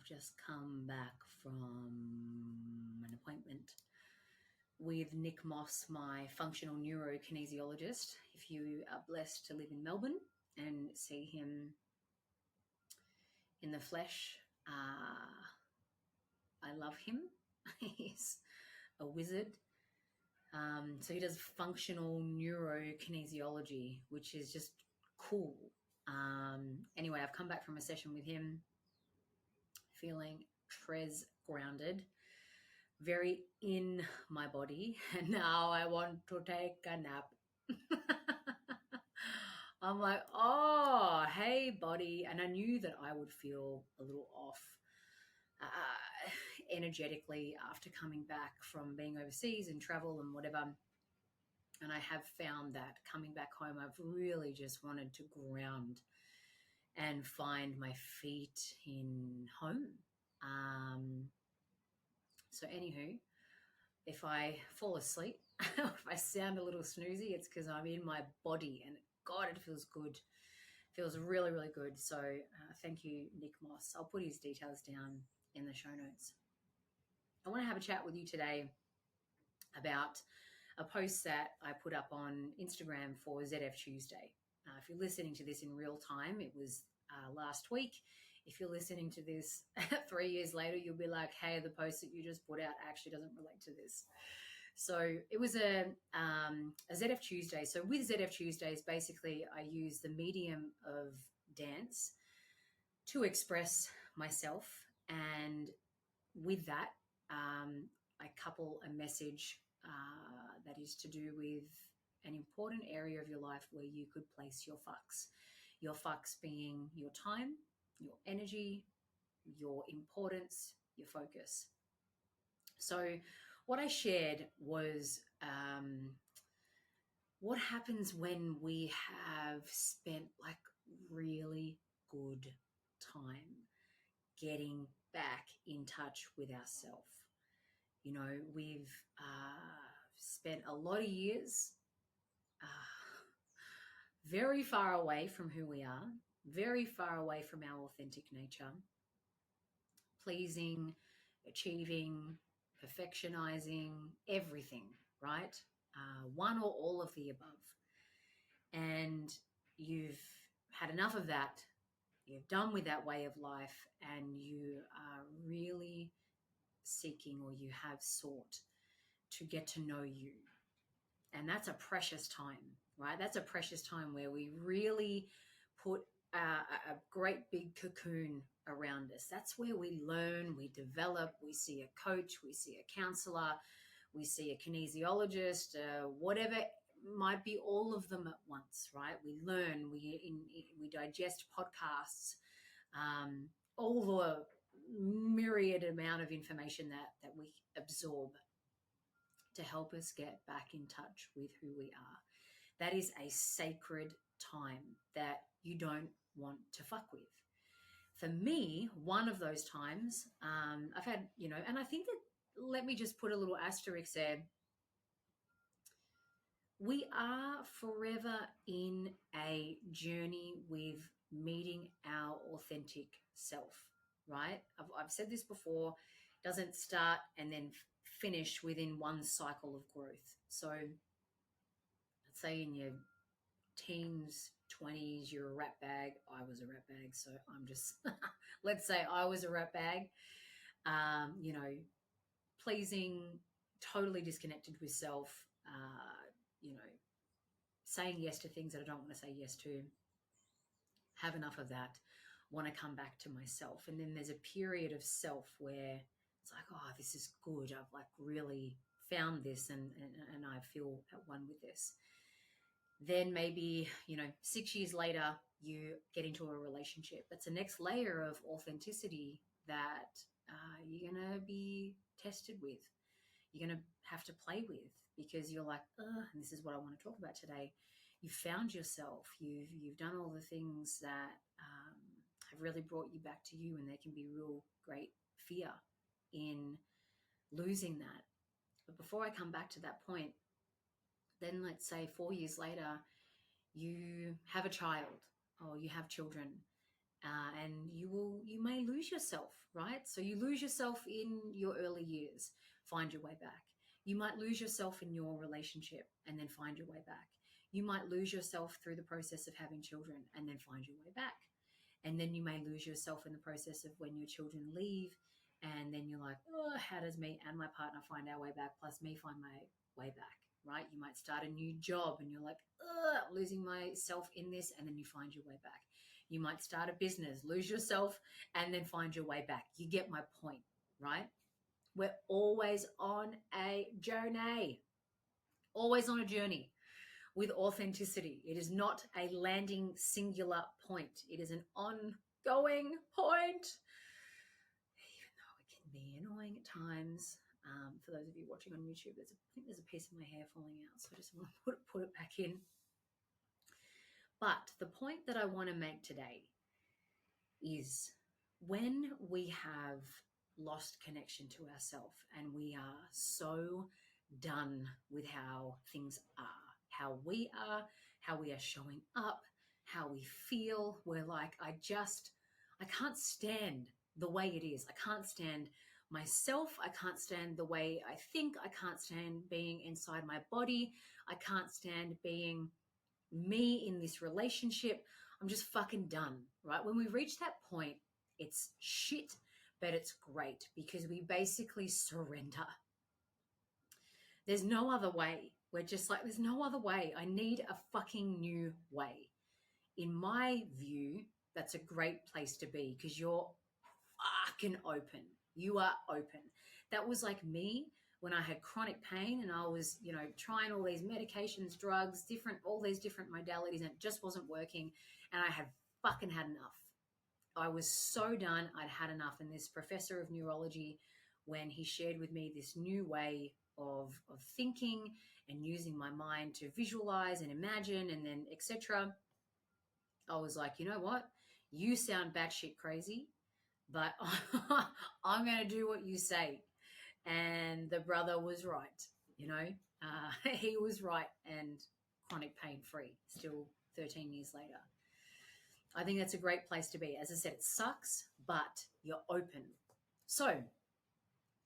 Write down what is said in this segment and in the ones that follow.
just come back from an appointment with Nick Moss, my functional neurokinesiologist. If you are blessed to live in Melbourne and see him in the flesh, I love him. He's a wizard. So he does functional neurokinesiology, which is just cool. Anyway, I've come back from a session with him feeling tres grounded, very in my body, and now I want to take a nap. I'm like, oh, hey, body. And I knew that I would feel a little off energetically after coming back from being overseas and travel and whatever. And I have found that coming back home, I've really just wanted to ground and find my feet in home. So anywho, if I fall asleep, if I sound a little snoozy, it's because I'm in my body, and God, it feels good. It feels really, really good. So thank you, Nick Moss. I'll put his details down in the show notes. I want to have a chat with you today about a post that I put up on Instagram for ZF Tuesday. If you're listening to this in real time, it was last week. If you're listening to this 3 years later, you'll be like, hey, the post that you just put out actually doesn't relate to this. So it was a ZF Tuesday. So with ZF Tuesdays, basically I use the medium of dance to express myself. And with that, I couple a message that is to do with an important area of your life where you could place your fucks. Your fucks being your time, your energy, your importance, your focus. So what I shared was what happens when we have spent like really good time getting back in touch with ourselves. You know, we've spent a lot of years very far away from who we are, very far away from our authentic nature, pleasing, achieving, perfectionizing, everything, right? One or all of the above. And you've had enough of that. You're done with that way of life, and you are really seeking, or you have sought to get to know you. And that's a precious time, right? That's a precious time where we really put a great big cocoon around us. That's where we learn, we develop, we see a coach, we see a counselor, we see a kinesiologist, whatever might be, all of them at once, right? We learn, we digest podcasts, all the myriad amount of information that we absorb to help us get back in touch with who we are. That is a sacred time that you don't want to fuck with. For me, one of those times, I've had, and I think that, let me just put a little asterisk there. We are forever in a journey with meeting our authentic self, right? I've said this before, it doesn't start and then finish within one cycle of growth. So let's say in your teens, 20s, you're a rat bag. I was a rat bag. So I'm just, let's say I was a rat bag, pleasing, totally disconnected with self, saying yes to things that I don't want to say yes to, have enough of that, want to come back to myself. And then there's a period of self where it's like, oh, this is good. I've like really found this and I feel at one with this. Then maybe, 6 years later, you get into a relationship. That's the next layer of authenticity that you're going to be tested with. You're going to have to play with, because you're like, and this is what I want to talk about today. You've found yourself. You've done all the things that have really brought you back to you, and there can be real great fear in losing that. But before I come back to that point, then let's say 4 years later, you have a child or you have children, and you may lose yourself, right? So you lose yourself in your early years, find your way back. You might lose yourself in your relationship and then find your way back. You might lose yourself through the process of having children and then find your way back. And then you may lose yourself in the process of when your children leave, and then you're like, oh, how does me and my partner find our way back, plus me find my way back, right? You might start a new job and you're like, losing myself in this, and then you find your way back. You might start a business, lose yourself, and then find your way back. You get my point, right? We're always on a journey, always on a journey with authenticity. It is not a landing singular point. It is an ongoing point, even though it can be annoying at times. For those of you watching on YouTube, I think there's a piece of my hair falling out, so I just want to put it back in. But the point that I want to make today is when we have lost connection to ourselves and we are so done with how things are, how we are showing up, how we feel, we're like, I can't stand the way it is. I can't stand myself. I can't stand the way I think. I can't stand being inside my body. I can't stand being me in this relationship. I'm just fucking done, right? When we reach that point, it's shit, but it's great because we basically surrender. There's no other way. We're just like, there's no other way. I need a fucking new way. In my view, that's a great place to be because you're fucking open. You are open. That was like me when I had chronic pain and I was, trying all these medications, drugs, all these different modalities, and it just wasn't working. And I had fucking had enough. I was so done. I'd had enough. And this professor of neurology, when he shared with me this new way of thinking and using my mind to visualize and imagine and then etc., I was like, you know what? You sound batshit crazy, but I'm going to do what you say. And the brother was right, he was right, and chronic pain free still 13 years later. I think that's a great place to be. As I said, it sucks, but you're open. So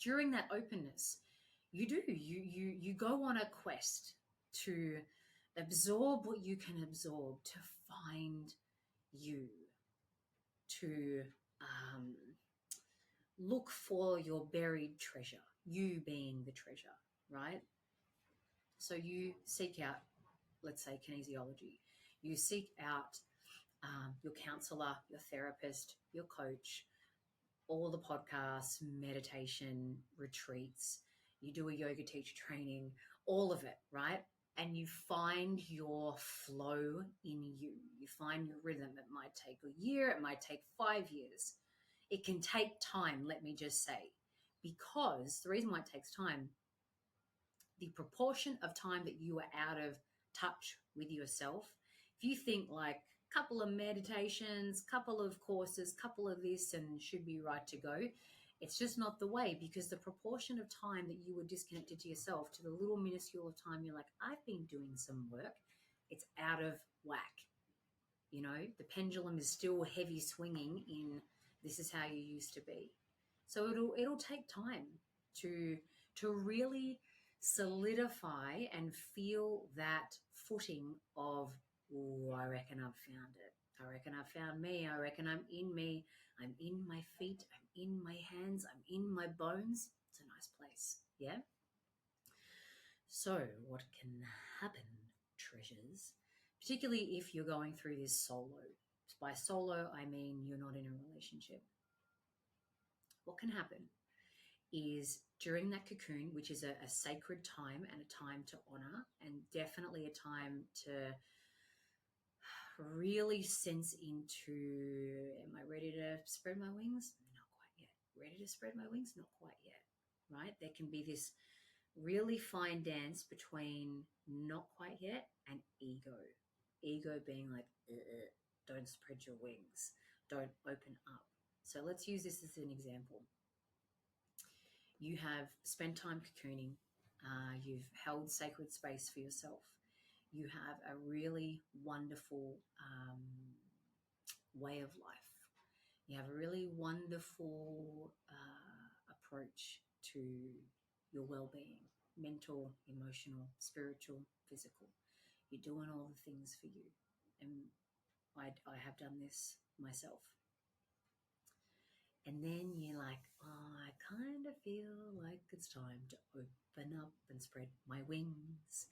during that openness, you go on a quest to absorb what you can absorb, to find you, to look for your buried treasure, you being the treasure, right? So you seek out, let's say, kinesiology. You seek out your counselor, your therapist, your coach, all the podcasts, meditation, retreats. You do a yoga teacher training, all of it, right? And you find your flow in you. You find your rhythm. It might take a year. It might take 5 years. It can take time, let me just say, because the reason why it takes time, the proportion of time that you are out of touch with yourself, if you think like a couple of meditations, couple of courses, couple of this and should be right to go, it's just not the way, because the proportion of time that you were disconnected to yourself to the little minuscule of time you're like, I've been doing some work, it's out of whack. The pendulum is still heavy swinging in this is how you used to be. So it'll take time to really solidify and feel that footing of, oh, I reckon I've found it. I reckon I've found me. I reckon I'm in me. I'm in my feet. I'm in my hands. I'm in my bones. It's a nice place. Yeah? So what can happen, treasures, particularly if you're going through this solo? By solo, I mean you're not in a relationship. What can happen is during that cocoon, which is a sacred time and a time to honor, and definitely a time to really sense into, am I ready to spread my wings? Not quite yet. Ready to spread my wings? Not quite yet, right? There can be this really fine dance between not quite yet and ego. Ego being like, don't spread your wings, don't open up. So let's use this as an example. You have spent time cocooning. You've held sacred space for yourself. You have a really wonderful way of life You have a really wonderful approach to your well-being, mental, emotional, spiritual, physical. You're doing all the things for you. And I have done this myself. And then you're like, oh, I kind of feel like it's time to open up and spread my wings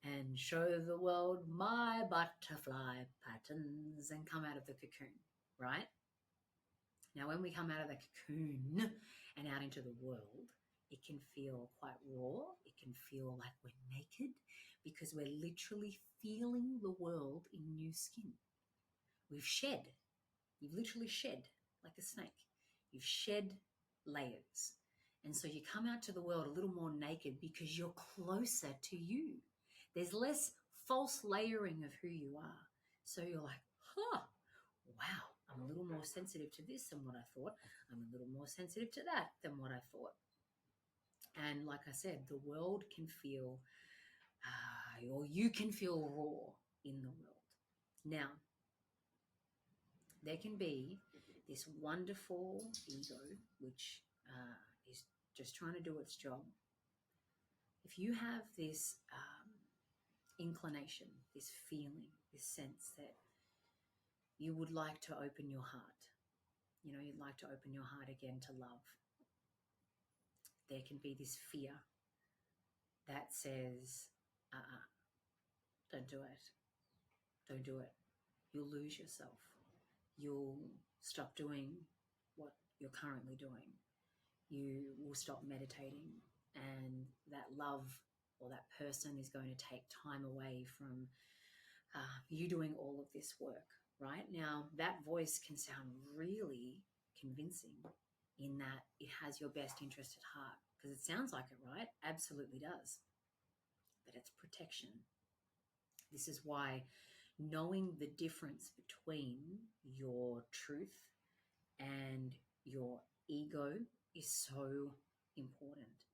and show the world my butterfly patterns and come out of the cocoon, right? Now, when we come out of the cocoon and out into the world, it can feel quite raw. It can feel like we're naked because we're literally feeling the world in new skin. We've shed. You've literally shed like a snake. You've shed layers. And so you come out to the world a little more naked because you're closer to you. There's less false layering of who you are. So you're like, wow, I'm a little more sensitive to this than what I thought. I'm a little more sensitive to that than what I thought. And like I said, the world can feel, or you can feel raw in the world. Now, there can be this wonderful ego, which is just trying to do its job. If you have this inclination, this feeling, this sense that you would like to open your heart, you'd like to open your heart again to love, there can be this fear that says, don't do it. Don't do it. You'll lose yourself. You'll stop doing what you're currently doing. You will stop meditating, and that love or that person is going to take time away from you doing all of this work, right? Now, that voice can sound really convincing in that it has your best interest at heart, because it sounds like it, right? Absolutely does. But it's protection. This is why knowing the difference between your truth and your ego is so important,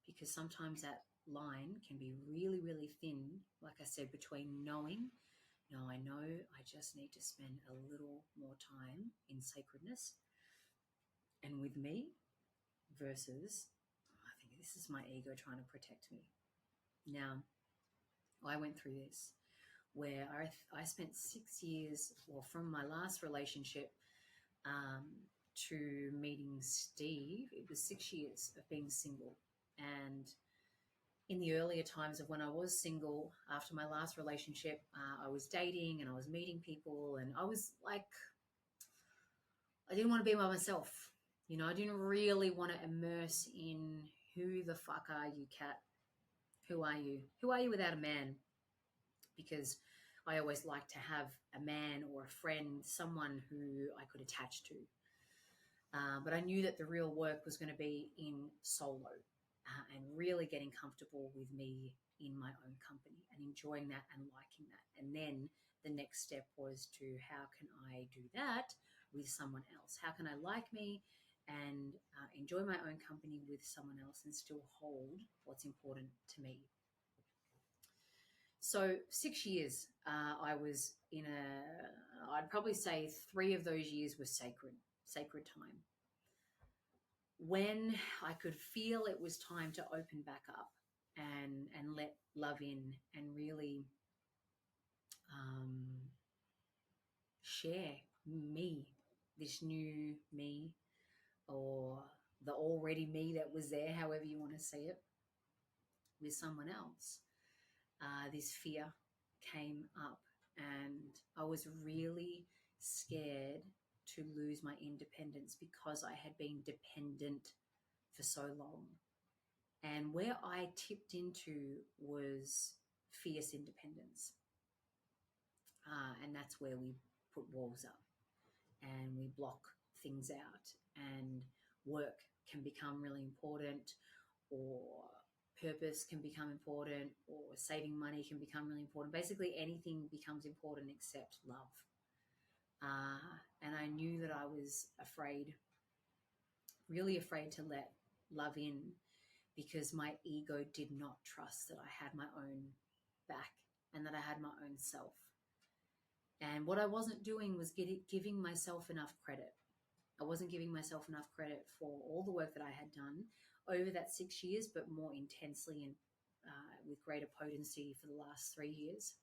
because sometimes that line can be really, really thin, like I said, between knowing, no, I know I just need to spend a little more time in sacredness and with me, versus, I think this is my ego trying to protect me. Now, I went through this where I spent 6 years, well, from my last relationship to meeting Steve, it was 6 years of being single. And in the earlier times of when I was single, after my last relationship, I was dating and I was meeting people, and I was like, I didn't want to be by myself. I didn't really want to immerse in who the fuck are you, Kat? Who are you? Who are you without a man? Because I always like to have a man or a friend, someone who I could attach to. But I knew that the real work was going to be in solo and really getting comfortable with me in my own company and enjoying that and liking that. And then the next step was to, how can I do that with someone else? How can I like me and enjoy my own company with someone else and still hold what's important to me? So 6 years, I was in I'd probably say 3 of those years were sacred time. When I could feel it was time to open back up and let love in and really share me, this new me, or the already me that was there, however you want to say it, with someone else, this fear came up, and I was really scared to lose my independence because I had been dependent for so long. And where I tipped into was fierce independence. And that's where we put walls up and we block things out, and work can become really important, or purpose can become important, or saving money can become really important. Basically, anything becomes important except love. And I knew that I was afraid, really afraid to let love in, because my ego did not trust that I had my own back and that I had my own self. And what I wasn't doing was giving myself enough credit. I wasn't giving myself enough credit for all the work that I had done over that 6 years, but more intensely and with greater potency for the last 3 years.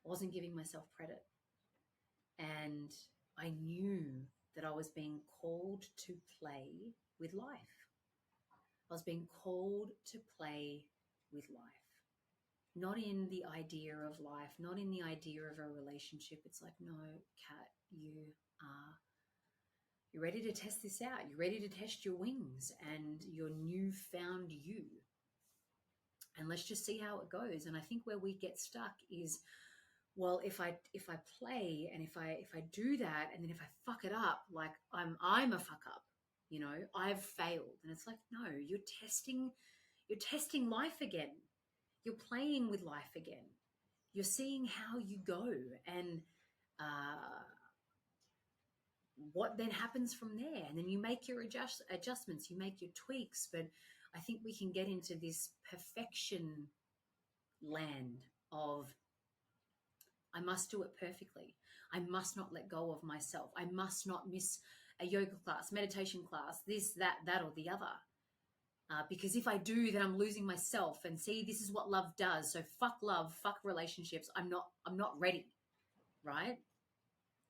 I wasn't giving myself credit. And I knew that I was being called to play with life. I was being called to play with life. Not in the idea of life, not in the idea of a relationship. It's like, no, Kat, you're ready to test this out. You're ready to test your wings and your newfound you. And let's just see how it goes. And I think where we get stuck is, well, if I play and if I do that and then if I fuck it up, like I'm a fuck up, I've failed. And it's like, no, you're testing life again. You're playing with life again. You're seeing how you go and what then happens from there. And then you make your adjustments, you make your tweaks. But I think we can get into this perfection land of, I must do it perfectly. I must not let go of myself. I must not miss a yoga class, meditation class, this, that, or the other. Because if I do, then I'm losing myself. And see, this is what love does. So fuck love, fuck relationships. I'm not ready, right?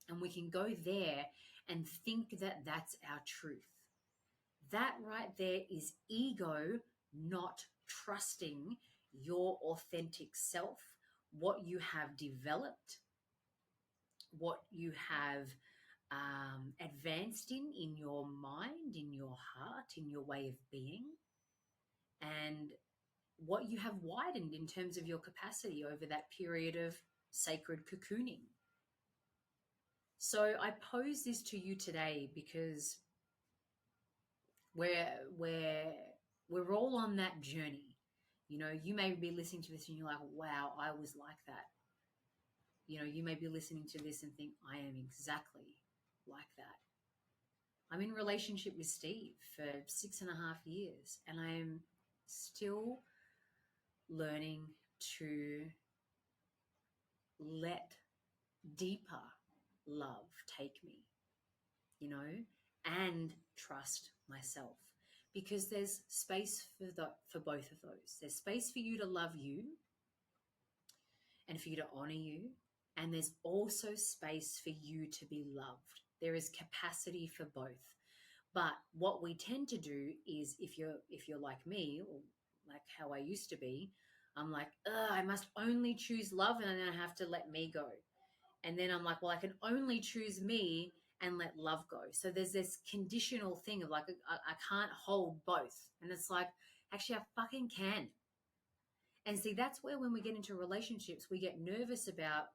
And we can go there and think that that's our truth. That right there is ego not trusting your authentic self, what you have developed, what you have advanced in your mind, in your heart, in your way of being, and what you have widened in terms of your capacity over that period of sacred cocooning. So I pose this to you today because we're all on that journey. You may be listening to this and you're like, wow, I was like that. You may be listening to this and think, I am exactly like that. I'm in a relationship with Steve for 6.5 years, and I am still learning to let deeper love take me, and trust myself, because there's space for both of those. There's space for you to love you and for you to honor you. And there's also space for you to be loved. There is capacity for both. But what we tend to do is, if you're like me, or like how I used to be, I'm like, I must only choose love, and then I have to let me go. And then I'm like, well, I can only choose me and let love go. So there's this conditional thing of like, I can't hold both. And it's like, actually, I fucking can. And see, that's where when we get into relationships, we get nervous about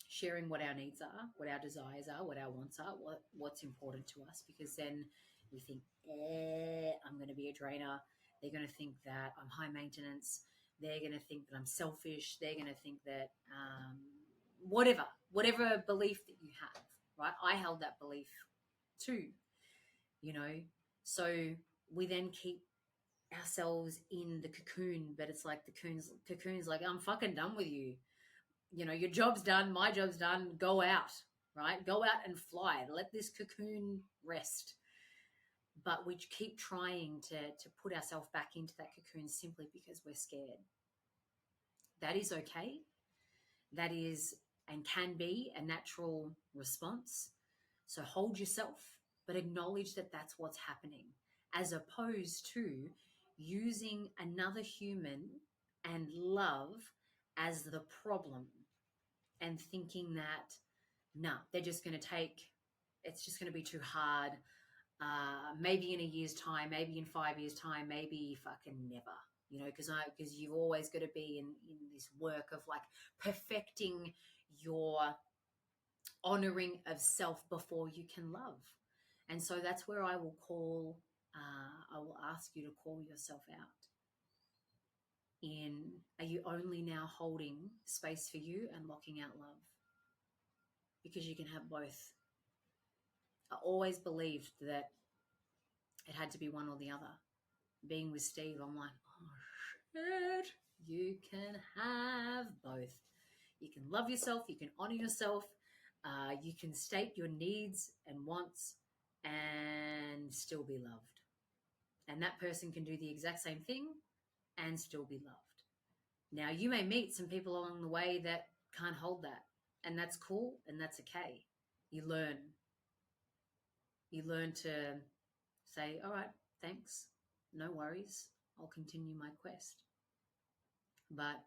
sharing what our needs are, what our desires are, what our wants are, what's important to us, because then we think, I'm going to be a drainer. They're going to think that I'm high maintenance. They're going to think that I'm selfish. They're going to think that whatever belief that you have, right? I held that belief too, So we then keep ourselves in the cocoon, but it's like the cocoon's like, I'm fucking done with you. Your job's done, my job's done, go out, right? Go out and fly. Let this cocoon rest. But we keep trying to put ourselves back into that cocoon simply because we're scared. That is okay. That is and can be a natural response. So hold yourself, but acknowledge that that's what's happening, as opposed to using another human and love as the problem and thinking that, they're just going to it's just going to be too hard. Maybe in a year's time, maybe in 5 years' time, maybe fucking never, because you've always got to be in this work of like perfecting your honoring of self before you can love. And so that's where I will ask you to call yourself out. Are you only now holding space for you and locking out love? Because you can have both. I always believed that it had to be one or the other. Being with Steve, I'm like, oh shit, you can have both. You can love yourself, you can honor yourself, You can state your needs and wants and still be loved. And that person can do the exact same thing and still be loved. Now, you may meet some people along the way that can't hold that, and that's cool and that's okay. You learn. You learn to say, all right, thanks, no worries, I'll continue my quest. But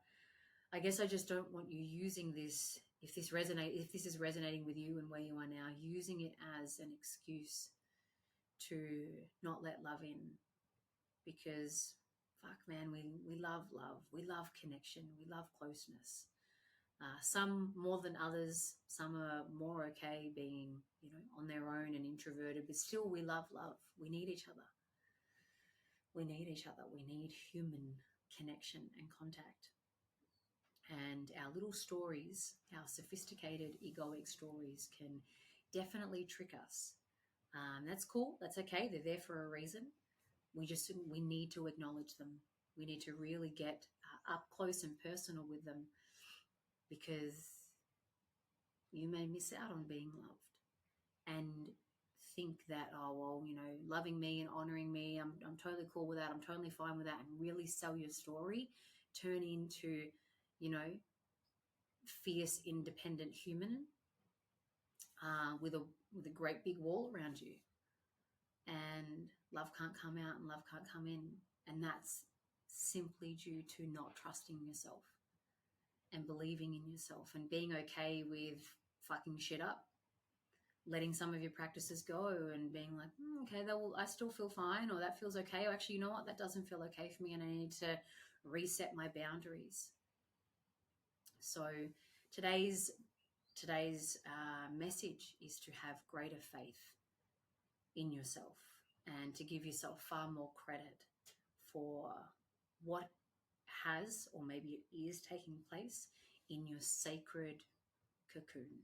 I guess I just don't want you using this, if this is resonating with you and where you are now, using it as an excuse to not let love in. Because fuck man, we love love. We love connection. We love closeness. Some more than others. Some are more okay being, on their own and introverted, but still we love love. We need each other. We need each other. We need human connection and contact. And our little stories, our sophisticated egoic stories, can definitely trick us. That's cool. That's okay. They're there for a reason. We need to acknowledge them. We need to really get up close and personal with them, because you may miss out on being loved and think that, oh, well, loving me and honoring me, I'm totally cool with that. I'm totally fine with that. And really sell your story, turn into, fierce, independent human with a great big wall around you. And love can't come out and love can't come in. And that's simply due to not trusting yourself and believing in yourself and being okay with fucking shit up, letting some of your practices go and being like, okay, I still feel fine, or that feels okay, or actually, you know what, that doesn't feel okay for me and I need to reset my boundaries. So today's message is to have greater faith in yourself and to give yourself far more credit for what has, or maybe it is taking place in your sacred cocoon.